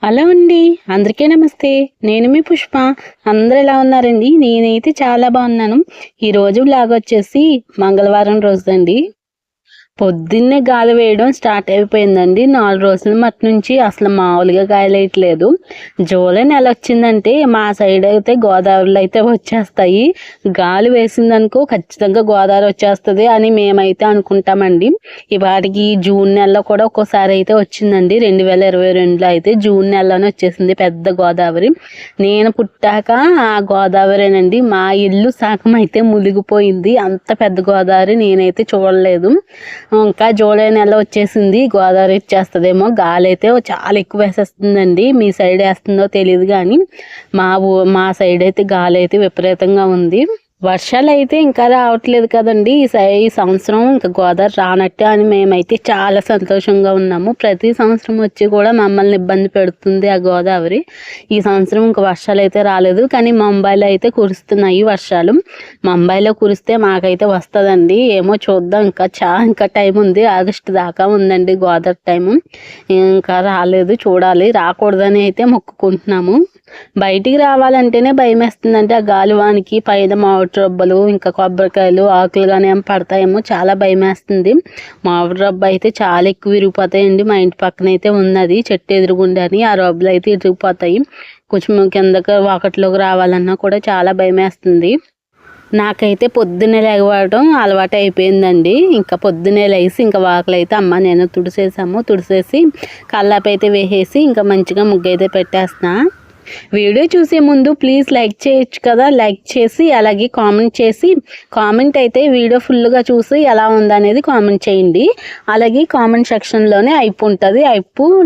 Hello అండి. అందరికీ నమస్తే. నేను మీ పుష్ప. అందరూ ఎలా ఉన్నారండి? నేనైతే చాలా బాగున్నాను. ఈరోజు వ్లాగ్ వచ్చేసి మంగళవారం రోజండి. పొద్దున్నే గాలి వేయడం స్టార్ట్ అయిపోయిందండి. 4 రోజుల మటు నుంచి అసలు మామూలుగా గాలేయట్లేదు. జూలై నెల వచ్చిందంటే మా సైడ్ అయితే గోదావరిలో అయితే వచ్చేస్తాయి. గాలి వేసిందనుకో ఖచ్చితంగా గోదావరి వచ్చేస్తుంది అని మేమైతే అనుకుంటామండి. ఇవాటికి జూన్ నెలలో కూడా ఒక్కోసారి అయితే వచ్చిందండి. 2022లో అయితే జూన్ నెలలోనే వచ్చేసింది పెద్ద గోదావరి. నేను పుట్టాక ఆ గోదావరేనండి. మా ఇల్లు సగం అయితే మునిగిపోయింది. అంత పెద్ద గోదావరి నేనైతే చూడలేదు. ఇంకా జూలై నెల వచ్చేసింది, గోదావరి వచ్చేస్తుందేమో. గాలి అయితే చాలా ఎక్కువ వేసేస్తుందండి. మీ సైడ్ వేస్తుందో తెలియదు కానీ మా సైడ్ అయితే గాలి అయితే విపరీతంగా ఉంది. వర్షాలు అయితే ఇంకా రావట్లేదు కదండి. ఈ సంవత్సరం ఇంకా గోదావరి రానట్టే అని మేమైతే చాలా సంతోషంగా ఉన్నాము. ప్రతి సంవత్సరం వచ్చి కూడా మమ్మల్ని ఇబ్బంది పెడుతుంది ఆ గోదావరి. ఈ సంవత్సరం ఇంకా వర్షాలు అయితే రాలేదు, కానీ ముంబైలో అయితే కురుస్తున్నాయి వర్షాలు. ముంబైలో కురిస్తే మాకైతే వస్తుందండి. ఏమో చూద్దాం. ఇంకా టైం ఉంది. ఆగస్టు దాకా ఉందండి గోదావరి టైము. ఇంకా రాలేదు, చూడాలి. రాకూడదని అయితే మొక్కుకుంటున్నాము. బయటికి రావాలంటేనే భయం వేస్తుందంటే ఆ గాలివానికి పైన మామిడి రబ్బలు ఇంకా కొబ్బరికాయలు ఆకులు కానీ ఏమో పడతాయేమో చాలా భయం వేస్తుంది. మామిడి రబ్బ అయితే చాలా ఎక్కువ విరిగిపోతాయండి. మా ఇంటి పక్కన అయితే ఉన్నది చెట్టు ఎదురుగుండని. ఆ రబ్బలు అయితే విరిగిపోతాయి. కొంచెం కిందకి వాకట్లోకి రావాలన్నా కూడా చాలా భయం వేస్తుంది. నాకైతే పొద్దున్నే లేవడం అలవాటు అయిపోయిందండి. ఇంకా పొద్దున్నే లేసి ఇంకా వాకలు అయితే అమ్మ నేను తుడిసేసి కల్లాపు అయితే వేసేసి ఇంకా మంచిగా ముగ్గు అయితే పెట్టేస్తున్నా. వీడియో చూసే ముందు ప్లీజ్ లైక్ చేయొచ్చు కదా, లైక్ చేసి అలాగే కామెంట్ అయితే వీడియో ఫుల్గా చూసి ఎలా ఉందనేది కామెంట్ చేయండి. అలాగే కామెంట్ సెక్షన్లోనే ఉంటుంది.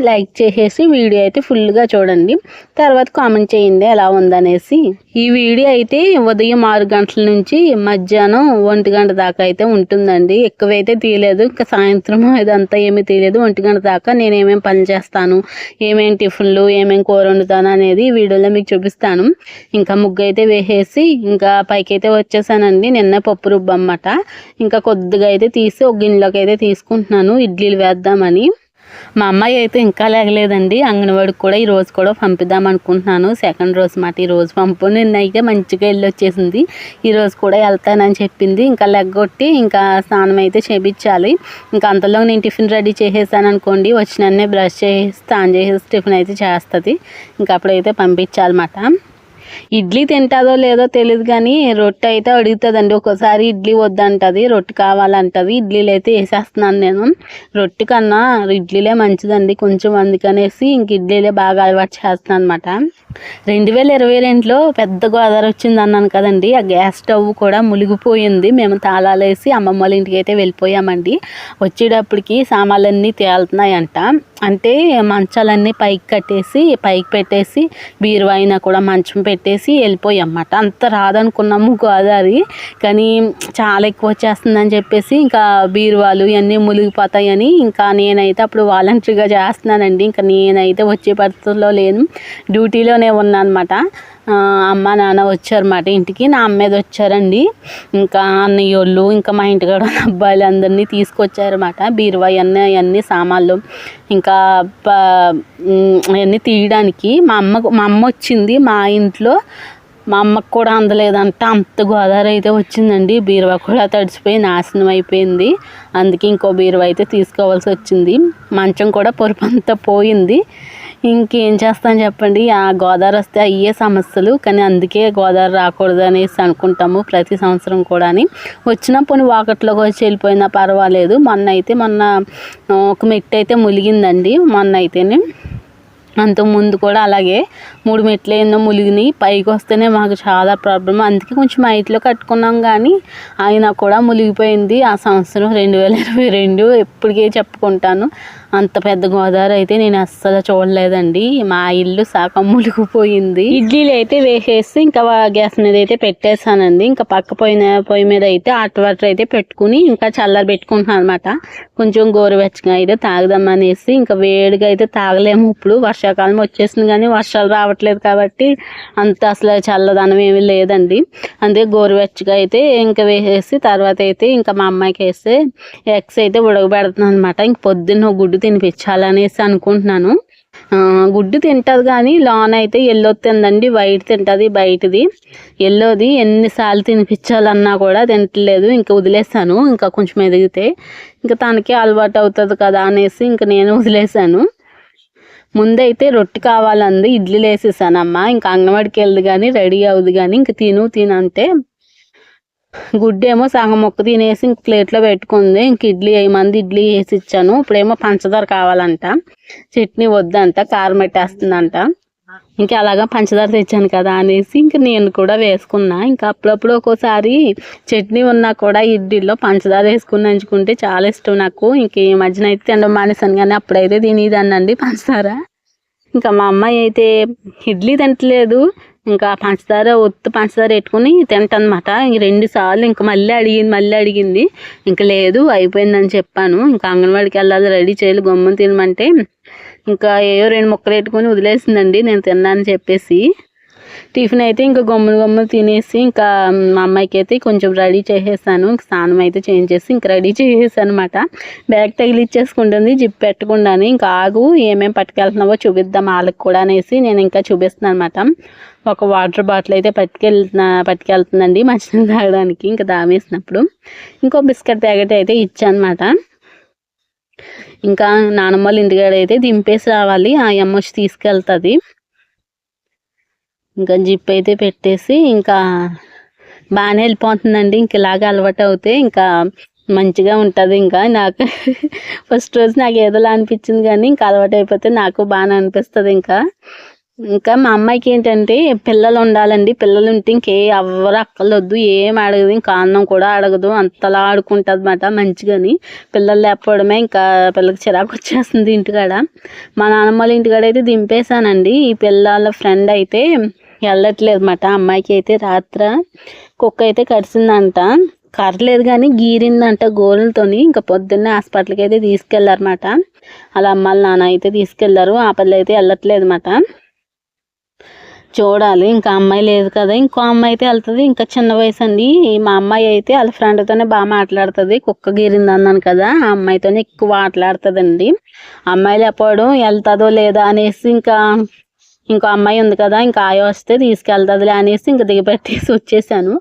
లైక్ చేసేసి వీడియో అయితే ఫుల్గా చూడండి. తర్వాత కామెంట్ చేయండి ఎలా ఉందనేసి. ఈ వీడియో అయితే ఉదయం 6 గంటల నుంచి మధ్యాహ్నం 1 గంట దాకా అయితే ఉంటుందండి. ఎక్కువైతే తీయలేదు. ఇంకా సాయంత్రం ఇదంతా ఏమీ తీయలేదు. 1 గంట దాకా నేను ఏమేమి పని చేస్తాను, ఏమేమి టిఫిన్లు, ఏమేమి కూర వండుతాను అనేది వీడియోలో మీకు చూపిస్తాను. ఇంకా ముగ్గు అయితే వేసేసి ఇంకా పైకి అయితే వచ్చేసానండి. నిన్న పప్పు రుబ్బన్నమాట. ఇంకా కొద్దిగా అయితే తీసి ఒక గిన్నెలోకి అయితే తీసుకుంటున్నాను ఇడ్లీలు వేద్దామని. మా అమ్మాయి అయితే ఇంకా లేగలేదండి. అంగన్వాడికి కూడా ఈరోజు కూడా పంపిద్దాం అనుకుంటున్నాను. సెకండ్ రోజు మాట ఈరోజు పంపు. నిన్న అయితే మంచిగా వెళ్ళి వచ్చేసింది. ఈరోజు కూడా వెళ్తానని చెప్పింది. ఇంకా లెగ్గొట్టి ఇంకా స్నానం అయితే చేయించాలి. ఇంకా అంతలో నేను టిఫిన్ రెడీ చేసేసాను అనుకోండి. వచ్చినన్నే బ్రష్ చేసి స్నానం చేసేసి టిఫిన్ అయితే చేస్తుంది. ఇంకా అప్పుడైతే పంపించాలన్నమాట. ఇడ్లీ తింటుందో లేదో తెలియదు కానీ రొట్టె అయితే అడుగుతుందండి. ఒక్కోసారి ఇడ్లీ వద్దంటుంది, రొట్టె కావాలంటుంది. ఇడ్లీలు అయితే వేసేస్తున్నాను నేను. రొట్టె కన్నా ఇడ్లీలే మంచిదండి కొంచెం, అందుకనేసి ఇంక ఇడ్లీలే బాగా అలవాటు చేస్తున్నాను అనమాట. 2022లో పెద్ద గోదావరి వచ్చింది అన్నాను కదండి. ఆ గ్యాస్ స్టవ్ కూడా మునిగిపోయింది. మేము తాళాలు వేసి అమ్మమ్మ వాళ్ళ ఇంటికి అయితే వెళ్ళిపోయామండి. వచ్చేటప్పటికి సామాన్లన్నీ తేలుతున్నాయంట. అంటే మంచాలన్నీ పైకి పెట్టేసి బీరువా అయినా కూడా మంచం పెట్టేసి వెళ్ళిపోయామన్నమాట. అంత రాదనుకున్నాము గోదావరి, కానీ చాలా ఎక్కువ వచ్చేస్తుందని చెప్పేసి ఇంకా బీరువాలు ఇవన్నీ మునిగిపోతాయని ఇంకా నేనైతే అప్పుడు వాలంటరీగా చేస్తున్నానండి. ఇంకా నేనైతే వచ్చే పరిస్థితుల్లో లేను, డ్యూటీలోనే ఉన్నా అనమాట. అమ్మ నాన్న వచ్చారన్నమాట ఇంటికి. నా అమ్మేది వచ్చారండి. ఇంకా అన్నయ్యోళ్ళు ఇంకా మా ఇంటికాడ అబ్బాయిలు అందరినీ తీసుకొచ్చారన్నమాట. బీరువా అవన్నీ సామాన్లు ఇంకా అవన్నీ తీయడానికి మా అమ్మ వచ్చింది. మా ఇంట్లో మా అమ్మకు కూడా అందలేదంట. అంత గోదావరి అయితే వచ్చిందండి. బీరువా కూడా తడిసిపోయి నాశనం అయిపోయింది. అందుకే ఇంకో బీరువా అయితే తీసుకోవాల్సి వచ్చింది. మంచం కూడా పొరుపంతా పోయింది. ఇంకేం చేస్తాను చెప్పండి. ఆ గోదావరి వస్తే అయ్యే సమస్యలు, కానీ అందుకే గోదావరి రాకూడదు అనేసి అనుకుంటాము ప్రతి సంవత్సరం కూడా. వచ్చినప్పుడు వాకట్లోకి వచ్చి వెళ్ళిపోయినా పర్వాలేదు. మొన్న ఒక మెట్టు అయితే ములిగిందండి. మొన్న అయితేనే అంతకుముందు కూడా అలాగే 3 మెట్లు ఏందో ములిగినాయి. పైకి వస్తేనే మాకు చాలా ప్రాబ్లం. అందుకే కొంచెం హైట్లో కట్టుకున్నాం, కానీ అయినా కూడా మునిగిపోయింది. ఆ సంవత్సరం 2022 ఎప్పటికే చెప్పుకుంటాను. అంత పెద్ద గోదావరి అయితే నేను అస్సలు చూడలేదండి. మా ఇల్లు సగం మునిగిపోయింది. ఇడ్లీలు అయితే వేసేసి ఇంకా గ్యాస్ మీద అయితే పెట్టేసానండి. ఇంకా పక్క పొయ్యి మీద అయితే హాట్ వాటర్ అయితే పెట్టుకుని ఇంకా చల్లారి పెట్టుకుంటున్నాను అనమాట. కొంచెం గోరువెచ్చగా అయితే తాగదామనేసి. ఇంకా వేడిగా అయితే తాగలేము ఇప్పుడు, వర్షాకాలం వచ్చేసింది కానీ వర్షాలు రావట్లేదు కాబట్టి అంత అసలు చల్లదనం ఏమీ లేదండి. అందుకే గోరువెచ్చగా అయితే ఇంకా వేసేసి తర్వాత అయితే ఇంకా మా అమ్మాయికి వేస్తే ఎగ్స్ అయితే ఉడకబెడుతున్నాను అనమాట. ఇంక పొద్దున్న గుడ్డు తినిపించాలనేసి అనుకుంటున్నాను. గుడ్డు తింటుంది కానీ లోన అయితే ఎల్లో తిందండి, వైట్ తింటుంది బయటది. ఎల్లోది ఎన్నిసార్లు తినిపించాలన్నా కూడా తింటలేదు. ఇంకా వదిలేసాను, ఇంకా కొంచెం ఎదిగితే ఇంకా తనకి అలవాటు అవుతుంది కదా అనేసి ఇంకా నేను వదిలేసాను. ముందైతే రొట్టె కావాలంది, ఇడ్లీలు వేసేసానమ్మ. ఇంకా అంగన్వాడికి వెళ్ళదు కానీ రెడీ అవుద్ది కానీ ఇంక తిను అంటే గుడ్డేమో సగం మొక్క తినేసి ఇంక ప్లేట్లో పెట్టుకుంది. ఇంక ఇడ్లీ మంది ఇడ్లీ వేసి ఇచ్చాను. ఇప్పుడేమో పంచదార కావాలంట, చట్నీ వద్దంట, కారం పెట్టేస్తుందంట. ఇంకా అలాగా పంచదార తెచ్చాను కదా అనేసి ఇంక నేను కూడా వేసుకున్నా. ఇంకా అప్పుడప్పుడు ఒక్కోసారి చట్నీ ఉన్నా కూడా ఇడ్లీలో పంచదార వేసుకుని నంచుకుంటే చాలా ఇష్టం నాకు. ఇంక ఈ మధ్యన అయితే తినడం మానేసాను కానీ అప్పుడైతే తినేదాన్నండి పంచదార. ఇంకా మా అమ్మాయి అయితే ఇడ్లీ తింటలేదు, ఇంకా పంచదార పెట్టుకుని తింటనమాట. ఇంక 2 సార్లు ఇంకా మళ్ళీ అడిగింది. ఇంకా లేదు అయిపోయిందని చెప్పాను. ఇంకా అంగన్వాడికి వెళ్ళాలి, రెడీ చేయాలి, గమ్మున తినమంటే ఇంకా ఏవో 2 ముక్కలు పెట్టుకొని వదిలేసిందండి నేను తిన్నానని చెప్పేసి. టిఫిన్ అయితే ఇంకా గమ్మున తినేసి ఇంకా మా అమ్మాయికి అయితే కొంచెం రెడీ చేసేసాను. ఇంక స్నానం అయితే చేయించేసి ఇంకా రెడీ చేసేసాను అనమాట. బ్యాగ్ తగిలిచ్చేసుకుంటుంది జిప్ పెట్టకుండాని. ఇంకా ఆగు, ఏమేమి పట్టుకెళ్తున్నావో చూపిద్దాం వాళ్ళకి కూడా అనేసి నేను ఇంకా చూపిస్తున్నాను అనమాట. ఒక వాటర్ బాటిల్ అయితే పట్టుకెళ్తుందండి మంచినీళ్ళు తాగడానికి, ఇంకా దామేసినప్పుడు. ఇంకో బిస్కెట్ ప్యాకెట్ అయితే ఇచ్చాను అనమాట. ఇంకా నానమ్మ వాళ్ళ ఇంటికాడ అయితే దింపేసి రావాలి, ఆ అమ్మ వచ్చి తీసుకెళ్తుంది. ఇంకా జిప్ అయితే పెట్టేసి ఇంకా బాగానే వెళ్ళిపోతుందండి. ఇంక ఇలాగ అలవాటు అవుతే ఇంకా మంచిగా ఉంటుంది. ఇంకా నాకు ఫస్ట్ రోజు నాకు ఏదోలా అనిపించింది కానీ ఇంకా అలవాటు అయిపోతే నాకు బాగానే అనిపిస్తుంది. ఇంకా మా అమ్మాయికి ఏంటంటే పిల్లలు ఉండాలండి, పిల్లలు ఉంటే ఇంకే ఎవరు అక్కలొద్దు, ఏం అడగదు, ఇంకా అన్నం కూడా అడగదు, అంతలా ఆడుకుంటుంది అన్నమాట మంచిగాని. పిల్లలు లేకపోవడమే ఇంకా పిల్లలకి చిరాకు వచ్చేస్తుంది ఇంటికాడ. మా నాన్నమ్మ వాళ్ళ ఇంటికాడ అయితే దింపేశానండి. ఈ పిల్లల ఫ్రెండ్ అయితే వెళ్ళట్లేదు అన్నమాట. అమ్మాయికి అయితే రాత్ర కుక్క అయితే కరిసిందంట, కరలేదు కానీ గీరిందంట గోరులతోని. ఇంకా పొద్దున్నే హాస్పిటల్కి అయితే తీసుకెళ్లారన్నమాట. అలా అమ్మాళ్ళ నాన్న అయితే తీసుకెళ్లారు. ఆ పిల్ల అయితే వెళ్ళట్లేదు అన్నమాట. చూడాలి, ఇంకా అమ్మాయి లేదు కదా, ఇంకో అమ్మాయి అయితే వెళ్తుంది. ఇంకా చిన్న వయసు అండి. మా అమ్మాయి అయితే వాళ్ళ ఫ్రెండ్తోనే బాగా మాట్లాడుతుంది. కుక్క గీరింది అన్నాను కదా, ఆ అమ్మాయితోనే ఎక్కువ మాట్లాడుతుందండి. అమ్మాయి లేకపోవడం వెళ్తుందో లేదా అనేసి ఇంకో అమ్మాయి ఉంది కదా, ఇంకా ఆయ వస్తే తీసుకెళ్తుందిలే అనేసి ఇంకా దిగబెట్టేసి వచ్చేసాను.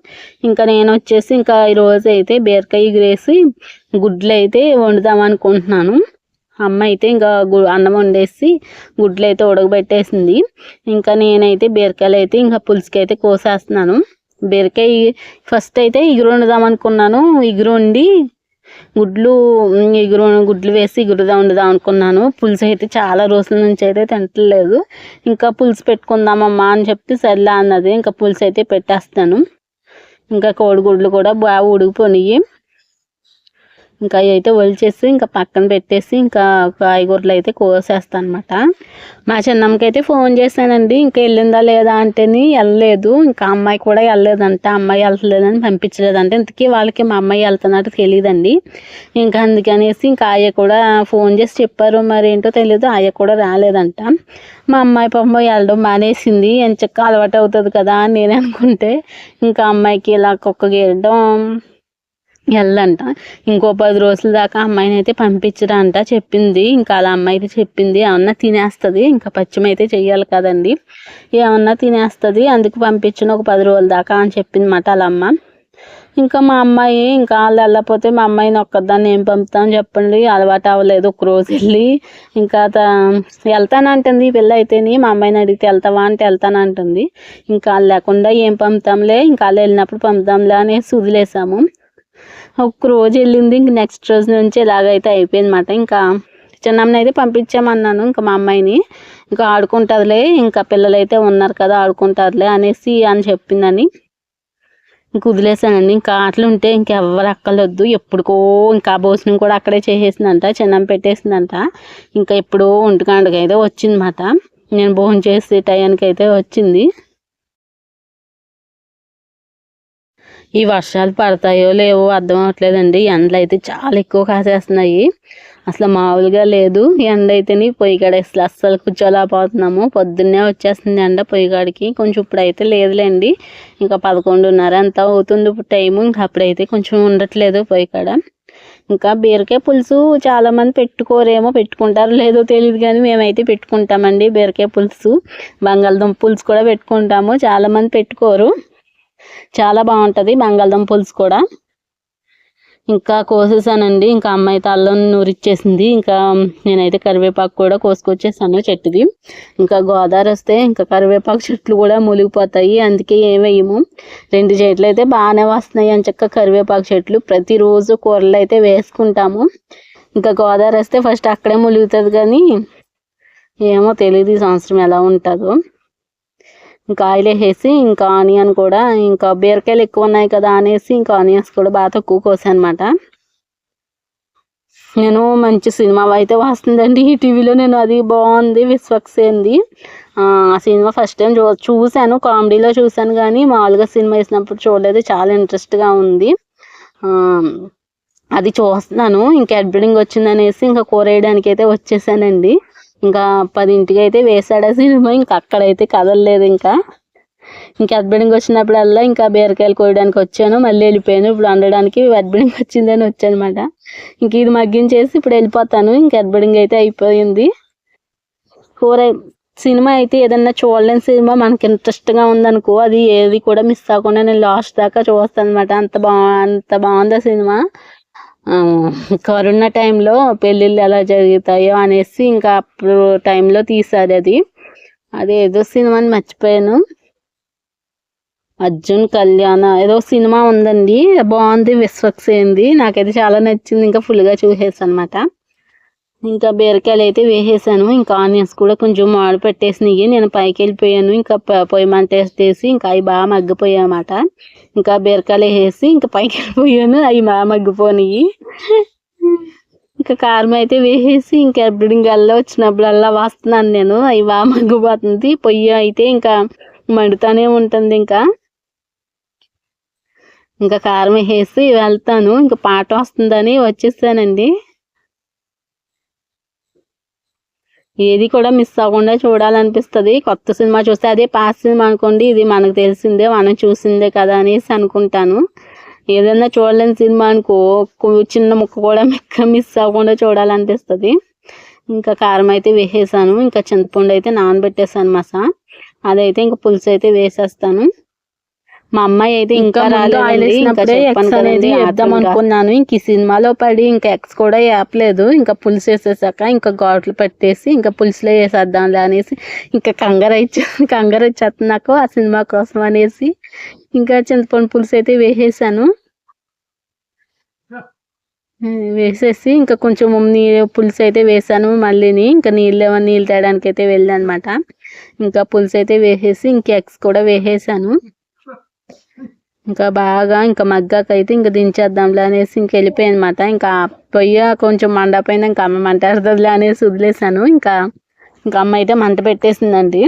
ఇంకా నేను వచ్చేసి ఇంకా ఈరోజు అయితే బీరకాయ ఎగిరేసి గుడ్లు అయితే వండుదాం అనుకుంటున్నాను. అమ్మ అయితే ఇంకా అన్నం వండేసి గుడ్లు అయితే ఉడకబెట్టేసింది. ఇంకా నేనైతే బీరకాయలు అయితే ఇంకా పులుసుకి అయితే కోసేస్తున్నాను. బీరకాయ ఫస్ట్ అయితే ఇగురు వండుదాం అనుకున్నాను. ఇగురు వండి గుడ్లు వేసి వండుదాం అనుకున్నాను. పులుసు అయితే చాలా రోజుల నుంచి అయితే తింటలేదు. ఇంకా పులుసు పెట్టుకుందామమ్మా అని చెప్పి సర్లే అన్నది. ఇంకా పులుసు అయితే పెట్టేస్తాను. ఇంకా కోడిగుడ్లు కూడా బాగా ఉడికిపోయినాయి. ఇంకా అవి అయితే ఒలిచేసి ఇంకా పక్కన పెట్టేసి ఇంకా కాయగూరలు అయితే కోసేస్తాను అనమాట. మా చిన్నమ్మకి అయితే ఫోన్ చేశానండి, ఇంకా వెళ్ళిందా లేదా అంటేని వెళ్ళలేదు. ఇంకా అమ్మాయి కూడా వెళ్ళలేదంట, అమ్మాయి వెళ్తలేదని పంపించలేదంటే. ఇంతకీ వాళ్ళకి మా అమ్మాయి వెళ్తున్నట్టు తెలియదండి. ఇంకా అందుకనేసి ఇంకా ఆయ కూడా ఫోన్ చేసి చెప్పారు, మరి ఏంటో తెలియదు, ఆయ కూడా రాలేదంట. మా అమ్మాయి పాపం వెళ్ళడం మానేసింది. ఎంచక్క అలవాటు అవుతుంది కదా అని నేను అనుకుంటే ఇంకా అమ్మాయికి ఇలా కుక్క గీరడం వెళ్ళంట. ఇంకో 10 రోజుల దాకా అమ్మాయిని అయితే పంపించరంట చెప్పింది. ఇంకా అలా అమ్మాయి అయితే చెప్పింది, ఏమన్నా తినేస్తుంది, ఇంకా పచ్చిమ అయితే చెయ్యాలి కదండి, ఏమన్నా తినేస్తుంది, అందుకు పంపించిన ఒక 10 రోజుల దాకా అని చెప్పింది మాట వాళ్ళ అమ్మ. ఇంకా మా అమ్మాయి ఇంకా వాళ్ళు వెళ్ళకపోతే మా అమ్మాయిని ఒక్కదాన్ని ఏం పంపుతామని చెప్పండి, అలవాటు అవ్వలేదు. ఒక రోజు వెళ్ళి ఇంకా వెళ్తానంటుంది పిల్ల అయితేని. మా అమ్మాయిని అడిగితే వెళ్తావా అంటే వెళ్తానంటుంది. ఇంకా వాళ్ళు లేకుండా ఏం పంపుతాంలే, ఇంకా వాళ్ళు వెళ్ళినప్పుడు పంపుతాంలే అనేసి వదిలేసాము. ఒక్క రోజు వెళ్ళింది, ఇంక నెక్స్ట్ రోజు నుంచి ఇలాగైతే అయిపోయింది అన్నమాట. ఇంకా చిన్నమ్మని అయితే పంపించామన్నాను ఇంకా మా అమ్మాయిని, ఇంకా ఆడుకుంటుందిలే, ఇంకా పిల్లలు అయితే ఉన్నారు కదా ఆడుకుంటుందిలే అనేసి అని చెప్పిందని ఇంక వదిలేసానండి. ఇంకా ఆటలు ఉంటే ఇంకెవ్వరు అక్కర్లొద్దు. ఎప్పుడుకో ఇంకా భోజనం కూడా అక్కడే చేసేసిందంట, చిన్నమ్మ పెట్టేసిందంట. ఇంకా ఎప్పుడో 1 గంటకి అయితే వచ్చిందన్నమాట. నేను భోజనం చేసే టయానికి అయితే వచ్చింది. ఈ వర్షాలు పడతాయో లేవో అర్థం అవ్వట్లేదండి. ఎండలు అయితే చాలా ఎక్కువ కాసేస్తున్నాయి, అసలు మామూలుగా లేదు. ఎండ అయితేని పొయ్యికాడ అస్సలు కూర్చోలేకపోతున్నాము. పొద్దున్నే వచ్చేస్తుంది ఎండ పొయ్యికాడికి. కొంచెం ఇప్పుడైతే లేదులేండి, ఇంకా 11:30 అంతా అవుతుంది ఇప్పుడు టైము. ఇంకా అప్పుడైతే కొంచెం ఉండట్లేదు పొయ్యికాడ. ఇంకా బీరకాయ పులుసు చాలామంది పెట్టుకోరేమో, పెట్టుకుంటారో లేదో తెలియదు కానీ మేమైతే పెట్టుకుంటామండి బీరకాయ పులుసు. బంగాళదుంప పులుసు కూడా పెట్టుకుంటాము, చాలామంది పెట్టుకోరు. చాలా బాగుంటుంది బంగాళదుంప పులుసు కూడా. ఇంకా కోసేసానండి. ఇంకా అమ్మాయి అయితే అల్లం నూరిచ్చేసింది. ఇంకా నేనైతే కరివేపాకు కూడా కోసుకొచ్చేసాను చెట్టుది. ఇంకా గోదావరి వస్తే ఇంకా కరివేపాకు చెట్లు కూడా మునిగిపోతాయి, అందుకే ఏం వేయము. 2 చెట్లు అయితే బాగానే వస్తున్నాయి అని చక్క కరివేపాకు చెట్లు. ప్రతిరోజు కూరలు అయితే వేసుకుంటాము. ఇంకా గోదావరి వస్తే ఫస్ట్ అక్కడే ములుగుతుంది కానీ ఏమో తెలియదు ఈ సంవత్సరం ఎలా ఉంటుందో. ఇంకా ఆయిల్ వేసేసి ఇంకా ఆనియన్ కూడా, ఇంకా బీరకాయలు ఎక్కువ ఉన్నాయి కదా అనేసి ఇంకా ఆనియన్స్ కూడా బాగా తక్కువ కోసాను అనమాట. నేను మంచి సినిమా అయితే వస్తుందండి ఈ టీవీలో, నేను అది బాగుంది విశ్వక్సేన్ది. ఆ సినిమా ఫస్ట్ టైం చూశాను, కామెడీలో చూశాను కానీ మామూలుగా సినిమా వేసినప్పుడు చూడలేదు. చాలా ఇంట్రెస్ట్గా ఉంది. అది చూస్తున్నాను. ఇంకా అడ్బిడింగ్ వచ్చిందనేసి ఇంకా కూర వేయడానికి అయితే వచ్చేసానండి. ఇంకా 10ంటికి అయితే వేసాడు ఆ సినిమా. ఇంకా అక్కడైతే కదలలేదు. ఇంకా అడ్బిడింగ్ వచ్చినప్పుడల్లా ఇంకా బీరకాయలు కోయడానికి వచ్చాను, మళ్ళీ వెళ్ళిపోయాను. ఇప్పుడు వండడానికి అడ్బిడింగ్ వచ్చిందని వచ్చాను అనమాట. ఇంక ఇది మగ్గించేసి ఇప్పుడు వెళ్ళిపోతాను. ఇంకా అడ్బిడింగ్ అయితే అయిపోయింది. కూర సినిమా అయితే ఏదన్నా చూడలేని సినిమా మనకి ఇంట్రెస్ట్గా ఉందనుకో, అది ఏది కూడా మిస్ అవ్వకుండా నేను లాస్ట్ దాకా చూస్తాను అనమాట. అంత బాగుంది ఆ సినిమా. కరోనా టైంలో పెళ్ళిళ్ళు ఎలా జరుగుతాయో అనేసి ఇంకా అప్పుడు టైంలో తీసారు అది. ఏదో సినిమాని మర్చిపోయాను. అర్జున్ కళ్యాణ్ ఏదో సినిమా ఉందండి, బాగుంది విశ్వక్సేన్ది. నాకైతే చాలా నచ్చింది. ఇంకా ఫుల్గా చూసేసాను అనమాట. ఇంకా బీరకాయలు అయితే వేసేసాను. ఇంకా ఆనియన్స్ కూడా కొంచెం మాడు పెట్టేసినాయి. నేను పైకి వెళ్ళిపోయాను. ఇంకా పొయ్యి మంట వేసి ఇంకా అవి బాగా మగ్గిపోయాయి అన్నమాట. ఇంకా బీరకాయలు వేసేసి ఇంకా పైకి వెళ్ళిపోయాను, అవి బాగా మగ్గిపోయినాయి. ఇంకా కారం అయితే వేసేసి ఇంకా ఎప్పుడింగల్లా వచ్చినప్పుడల్లా వస్తున్నాను నేను, అవి బాగా మగ్గిపోతుంది. పొయ్యి అయితే ఇంకా మండుతూనే ఉంటుంది. ఇంకా కారం వేసి వెళ్తాను. ఇంకా పాట వస్తుందని వచ్చేసానండి. ఏది కూడా మిస్ అవ్వకుండా చూడాలనిపిస్తుంది. కొత్త సినిమా చూస్తే అదే పాత సినిమా అనుకోండి, ఇది మనకు తెలిసిందే, మనం చూసిందే కదా అనేసి అనుకుంటాను. ఏదైనా చూడలేని సినిమా అనుకో, చిన్న ముక్క కూడా మిస్ అవ్వకుండా చూడాలనిపిస్తుంది. ఇంకా కారం అయితే వేసేసాను. ఇంకా చింతపండు అయితే నానబెట్టేసాను మసా, అదైతే ఇంకా పులుసు అయితే వేసేస్తాను. మా అమ్మాయి అయితే ఇంకా రాలేదండి. ఇంకా చెప్పాను కదండి వేద్దాం అనుకున్నాను. ఇంక ఈ సినిమాలో పడి ఇంకా ఎక్స్ కూడా వేపలేదు. ఇంకా పులుసు వేసేసాక ఇంకా ఘాట్లు పెట్టేసి ఇంకా పులుసులో వేసేద్దాంలే అనేసి ఇంకా కంగారు వచ్చేస్తుంది నాకు ఆ సినిమా కోసం అనేసి ఇంకా చింతపండు పులుసు అయితే వేసేసాను. వేసేసి ఇంకా కొంచెం పులుసు అయితే వేసాను. మళ్ళీని ఇంకా నీళ్ళు తేయడానికి అయితే వెళ్ళాను అనమాట. ఇంకా పులుసు అయితే వేసేసి ఇంకా ఎగ్స్ కూడా వేసేసాను. ఇంకా బాగా ఇంకా మగ్గాకైతే ఇంకా దించేద్దాంలే అనేసి ఇంక వెళ్ళిపోయాను అనమాట. ఇంకా పొయ్యి కొంచెం మండపోయింది, ఇంకా అమ్మ మంట ఆడుతుందిలే అనేసి వదిలేసాను. ఇంకా అమ్మ అయితే మంట పెట్టేసిందండి.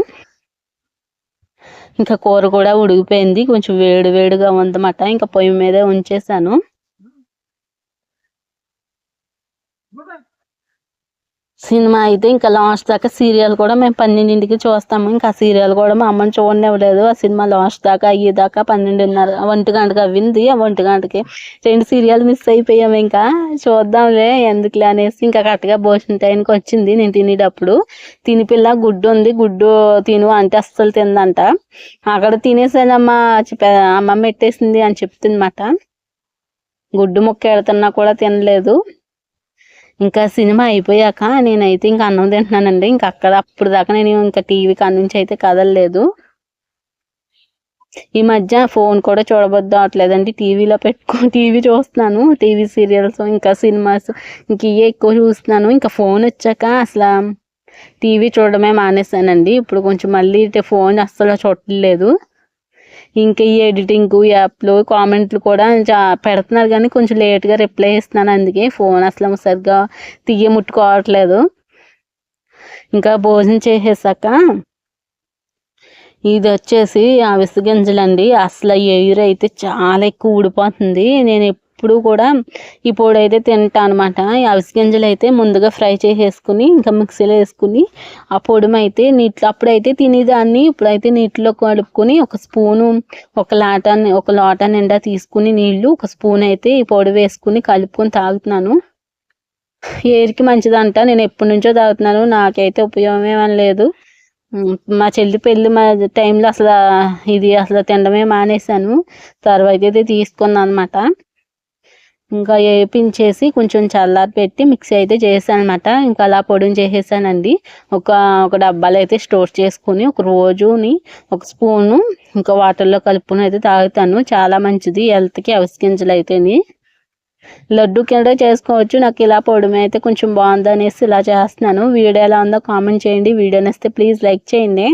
ఇంకా కూర కూడా ఉడికిపోయింది, కొంచెం వేడిగా ఉందన్నమాట. ఇంకా పొయ్యి మీదే ఉంచేసాను. సినిమా అయితే ఇంకా లాస్ట్ దాకా సీరియల్ కూడా మేము 12ంటికి చూస్తాము. ఇంకా ఆ సీరియల్ కూడా మా అమ్మని చూడనివ్వలేదు. ఆ సినిమా లాస్ట్ దాకా అయ్యేదాకా 12:30 1 గంటకి అవ్వింది. 1 గంటకి 2 సీరియల్ మిస్ అయిపోయాము. ఇంకా చూద్దాంలే ఎందుకులే అనేసి ఇంకా కరెక్ట్గా భోజనం టైంకి వచ్చింది. నేను తినేటప్పుడు పిల్ల గుడ్డు ఉంది, గుడ్డు తిను అంటే అస్సలు తిందంట. అక్కడ తినేసానమ్మా, అమ్మమ్మ పెట్టేసింది అని చెప్తుందన్నమాట. గుడ్డు ముక్క ఎడుతున్నా కూడా తినలేదు. ఇంకా సినిమా అయిపోయాక నేనైతే ఇంకా అన్నం తింటున్నానండి. ఇంకా అప్పుడు దాకా నేను ఇంకా టీవీ కాడ నుంచి అయితే కదలలేదు. ఈ మధ్య ఫోన్ కూడా చూడబుద్ధి అవట్లేదండి. టీవీ చూస్తున్నాను, టీవీ సీరియల్స్ ఇంకా సినిమాస్ ఇంక ఇవే ఎక్కువ చూస్తున్నాను. ఇంకా ఫోన్ వచ్చాక అసలు టీవీ చూడడమే మానేసానండి. ఇప్పుడు కొంచెం మళ్ళీ ఫోన్ అస్సలు చూడలేదు. ఇంకా ఈ ఎడిటింగ్ యాప్లు కామెంట్లు కూడా పెడుతున్నారు కానీ కొంచెం లేట్గా రిప్లై ఇస్తున్నాను. అందుకే ఫోన్ అసలు సరిగ్గా ముట్టుకోవట్లేదు. ఇంకా భోజనం చేసేసాక ఇది వచ్చేసి అవిసె గింజలండి. అసలు ఎయిర్ అయితే చాలా ఎక్కువ ఊడిపోతుంది. నేను ఎప్పుడు కూడా ఈ పొడి అయితే తింటా అనమాట. ఈ అవిసె గింజలు అయితే ముందుగా ఫ్రై చేసేసుకుని ఇంకా మిక్సీలో వేసుకుని ఆ పొడిని అయితే నీటిలో అప్పుడైతే తినేదాన్ని. ఇప్పుడైతే నీటిలో కలుపుకొని ఒక స్పూను ఒక లోటా నిండా తీసుకుని నీళ్లు ఒక స్పూన్ అయితే ఈ పొడి వేసుకుని కలుపుకొని తాగుతున్నాను. హెయిర్‌కి మంచిదంట. నేను ఎప్పటి నుంచో తాగుతున్నాను. నాకైతే ఉపయోగం ఏమని లేదు. మా చెల్లి పెళ్లి టైంలో ఇది తినడమే మానేశాను. తర్వాత అయితే తీసుకున్నాను అనమాట. ఇంకా ఏపించేసి కొంచెం చల్లారపెట్టి మిక్సీ అయితే చేశాననమాట. ఇంకా అలా పొడిని చేసేసానండి. ఒక డబ్బాలో అయితే స్టోర్ చేసుకొని ఒక రోజుని ఒక స్పూను ఇంకా వాటర్‌లో కలుపుకొని అయితే తాగుతాను. చాలా మంచిది హెల్త్‌కి అవిసె గింజలు అయితేని. లడ్డు కింద చేసుకోవచ్చు. నాకు ఇలా పొడిమి అయితే కొంచెం బాగుందనేసి ఇలా చేస్తున్నాను. వీడియో ఎలా ఉందో కామెంట్ చేయండి. వీడియో నచ్చితే ప్లీజ్ లైక్ చేయండి.